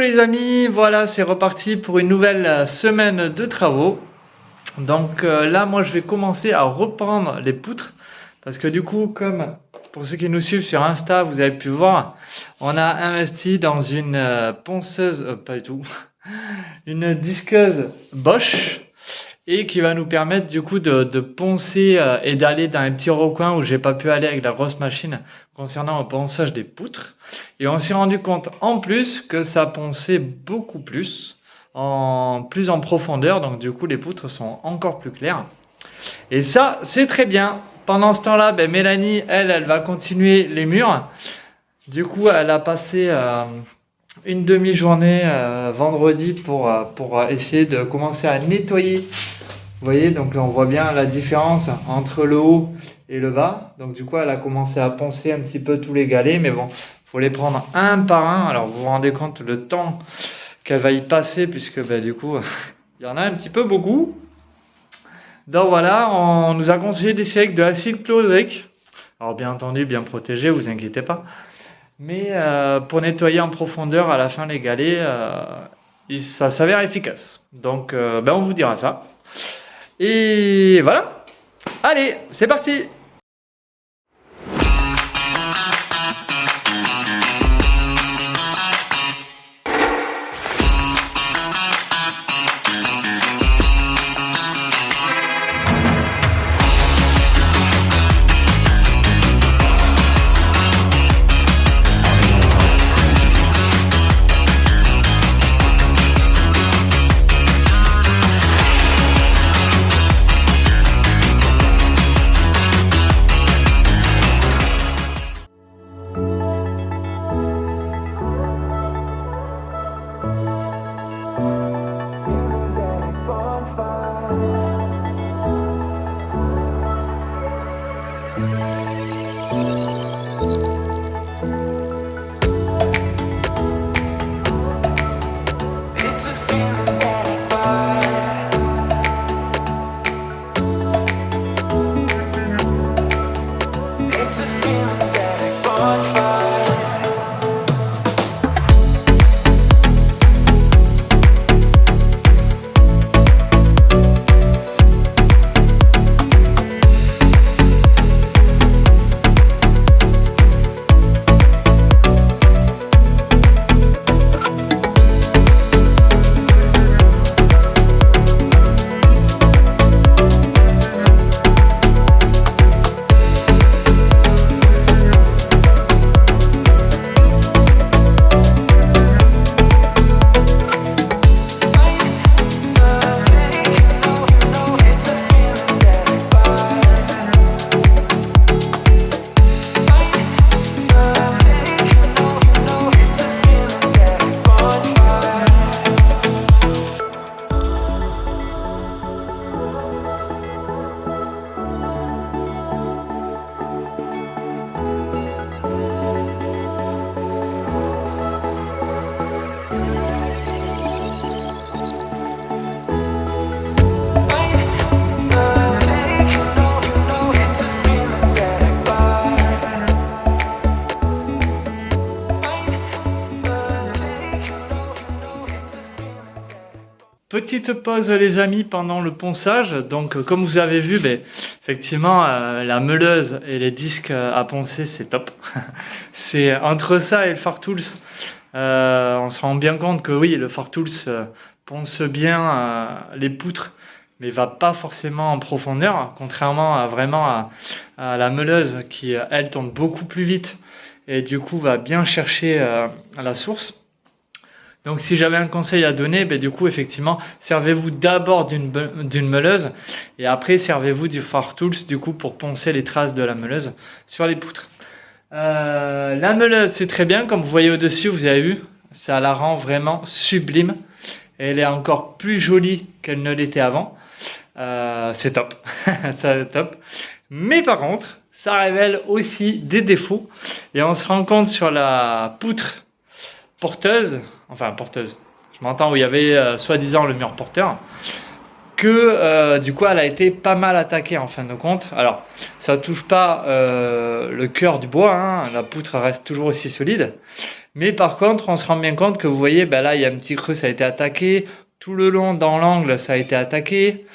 les amis, voilà c'est reparti pour une nouvelle semaine de travaux. Donc là moi je vais commencer à reprendre les poutres parce que du coup comme pour ceux qui nous suivent sur Insta vous avez pu voir, on a investi dans une ponceuse, pas du tout, une disqueuse Bosch et qui va nous permettre du coup de poncer et d'aller dans un petit recoin où j'ai pas pu aller avec la grosse machine concernant le ponçage des poutres. Et on s'est rendu compte en plus que ça ponçait beaucoup plus en profondeur, donc du coup les poutres sont encore plus claires. Et ça c'est très bien. Pendant ce temps-là, Mélanie, elle va continuer les murs. Du coup, elle a passé une demi-journée vendredi pour essayer de commencer à nettoyer. Vous voyez, donc là on voit bien la différence entre le haut et le bas. Donc du coup elle a commencé à poncer un petit peu tous les galets, mais bon, faut les prendre un par un. Alors vous vous rendez compte le temps qu'elle va y passer, puisque du coup il y en a un petit peu beaucoup. Donc voilà, on nous a conseillé d'essayer avec de l'acide chlorhydrique. Alors bien entendu, bien protégé, vous inquiétez pas. Mais pour nettoyer en profondeur à la fin les galets, ça s'avère efficace. Donc on vous dira ça. Et voilà. Allez, c'est parti. Petite pause les amis pendant le ponçage. Donc comme vous avez vu, effectivement la meuleuse et les disques à poncer c'est top. C'est entre ça et le Fartools, on se rend bien compte que oui, le Fartools ponce bien les poutres, mais va pas forcément en profondeur, contrairement à la meuleuse qui elle tourne beaucoup plus vite et du coup va bien chercher à la source. Donc si j'avais un conseil à donner, du coup effectivement, servez-vous d'abord d'une meuleuse et après servez-vous du Fartools du coup pour poncer les traces de la meuleuse sur les poutres. La meuleuse c'est très bien, comme vous voyez au-dessus, vous avez vu, ça la rend vraiment sublime. Elle est encore plus jolie qu'elle ne l'était avant. C'est top, c'est top. Mais par contre, ça révèle aussi des défauts et on se rend compte sur la poutre porteuse, je m'entends, où il y avait soi-disant le mur porteur, que du coup elle a été pas mal attaquée en fin de compte. Alors ça touche pas le cœur du bois, hein, la poutre reste toujours aussi solide, Mais par contre, on se rend bien compte que vous voyez, ben là, il y a un petit creux, ça a été attaqué. Tout le long, dans l'angle, ça a été attaqué.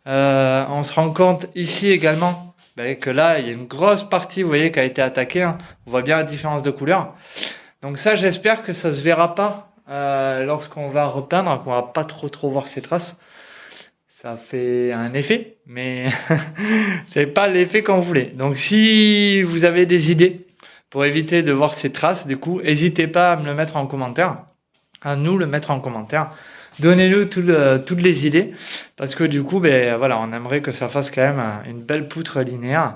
On se rend compte ici également que là, il y a une grosse partie, vous voyez, qui a été attaquée. Hein. On voit bien la différence de couleur. Donc ça, j'espère que ça se verra pas lorsqu'on va repeindre, qu'on va pas trop voir ces traces. Ça fait un effet, mais c'est pas l'effet qu'on voulait. Donc si vous avez des idées pour éviter de voir ces traces, du coup, n'hésitez pas à me le mettre en commentaire, à nous le mettre en commentaire. Donnez-nous toutes les idées, parce que du coup, ben voilà, on aimerait que ça fasse quand même une belle poutre linéaire,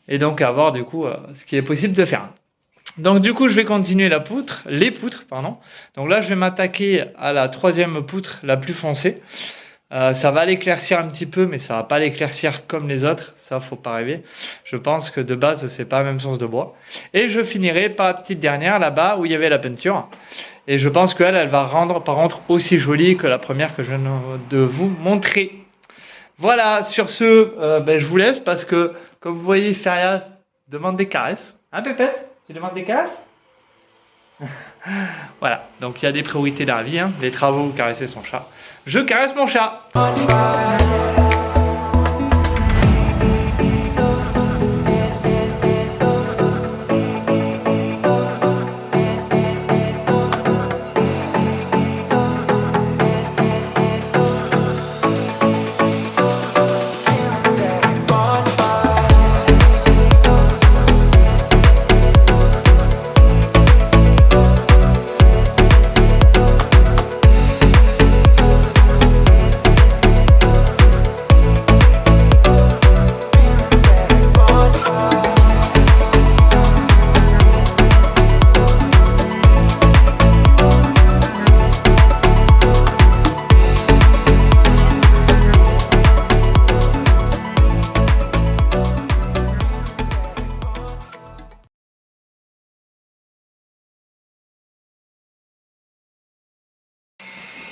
et donc avoir du coup ce qui est possible de faire. Donc du coup, je vais continuer les poutres, pardon. Donc là, je vais m'attaquer à la troisième poutre, la plus foncée. Ça va l'éclaircir un petit peu, mais ça va pas l'éclaircir comme les autres. Ça, faut pas rêver. Je pense que de base, c'est pas la même source de bois. Et je finirai par la petite dernière là-bas où il y avait la peinture. Et je pense qu'elle, elle va rendre par contre aussi jolie que la première que je viens de vous montrer. Voilà, sur ce, je vous laisse parce que, comme vous voyez, Feria demande des caresses. Hein, Pépette? Tu demandes des caresses? Voilà, donc il y a des priorités dans la vie, hein. Les travaux, caresser son chat. Je caresse mon chat.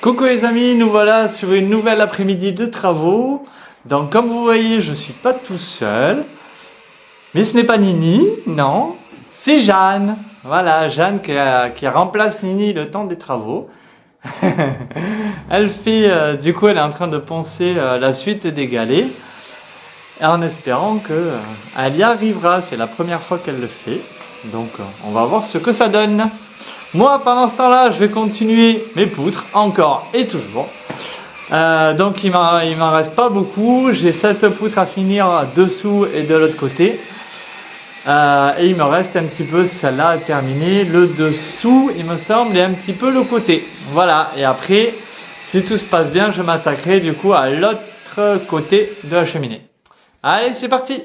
Coucou les amis, nous voilà sur une nouvelle après-midi de travaux. Donc comme vous voyez, je suis pas tout seul. Mais ce n'est pas Nini, non, c'est Jeanne. Voilà, Jeanne qui remplace Nini le temps des travaux. Elle fait, du coup elle est en train de poncer la suite des galets. En espérant qu'elle y arrivera, c'est la première fois qu'elle le fait. Donc on va voir ce que ça donne. Moi, pendant ce temps-là, je vais continuer mes poutres, encore et toujours. Donc, il m'en reste pas beaucoup. J'ai 7 poutres à finir dessous et de l'autre côté. Et il me reste un petit peu celle-là à terminer. Le dessous, il me semble, et un petit peu le côté. Voilà. Et après, si tout se passe bien, je m'attaquerai du coup à l'autre côté de la cheminée. Allez, c'est parti!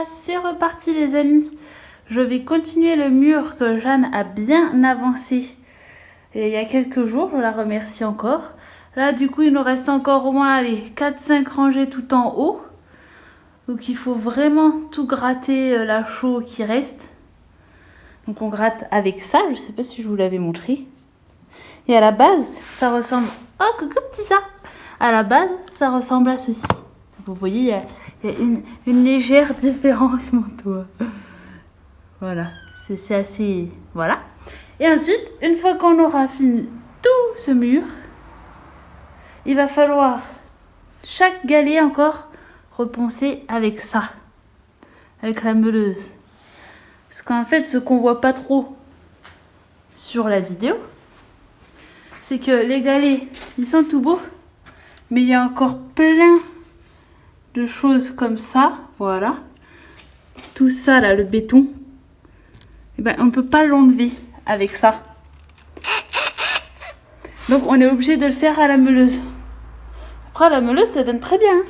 C'est reparti les amis. Je vais continuer le mur que Jeanne a bien avancé et il y a quelques jours, je la remercie encore. Là du coup il nous reste encore au moins 4-5 rangées tout en haut. Donc il faut vraiment tout gratter la chaux qui reste. Donc on gratte avec ça, je sais pas si je vous l'avais montré. Et à la base ça ressemble... Oh coucou petit chat. à la base, ça ressemble à ceci. Vous voyez, il y a une légère différence, mon toit. Voilà, c'est assez... Voilà. Et ensuite, une fois qu'on aura fini tout ce mur, il va falloir chaque galet encore reponcer avec ça, avec la meuleuse. Parce qu'en fait, ce qu'on voit pas trop sur la vidéo, c'est que les galets, ils sont tout beaux, mais il y a encore plein de choses comme ça, voilà. Tout ça là, le béton, eh ben, on ne peut pas l'enlever avec ça. Donc on est obligé de le faire à la meuleuse. Après la meuleuse, ça donne très bien. Hein.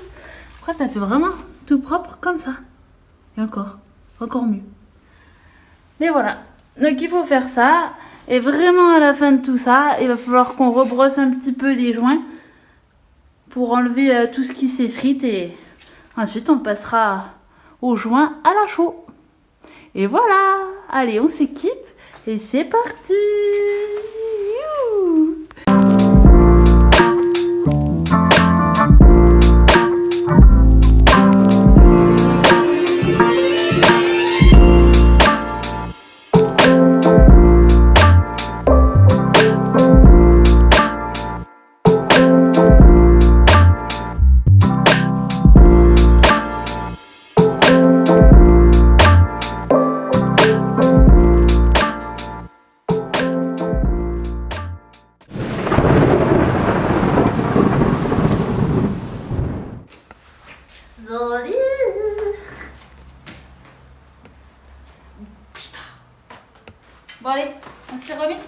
Après ça fait vraiment tout propre comme ça. Et encore mieux. Mais voilà, donc il faut faire ça. Et vraiment à la fin de tout ça, il va falloir qu'on rebrosse un petit peu les joints pour enlever tout ce qui s'effrite. Et ensuite on passera aux joints à la chaux. Et voilà, allez on s'équipe et c'est parti. Youhou. Joli. Bon allez, on s'y remet.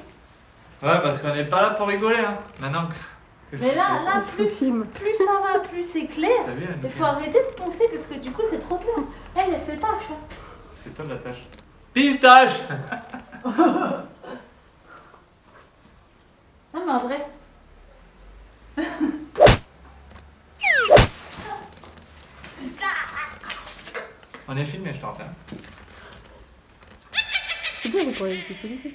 Ouais, parce qu'on n'est pas là pour rigoler, hein. Maintenant que Mais là plus ça va, plus c'est clair. T'as vu, Il faut arrêter de poncer parce que du coup c'est trop clair. Elle fait tâche. Hein. C'est toi la tâche. Pistache. Non mais en vrai. On est filmé, je te rappelle. C'est bien, vous pourriez l'utiliser.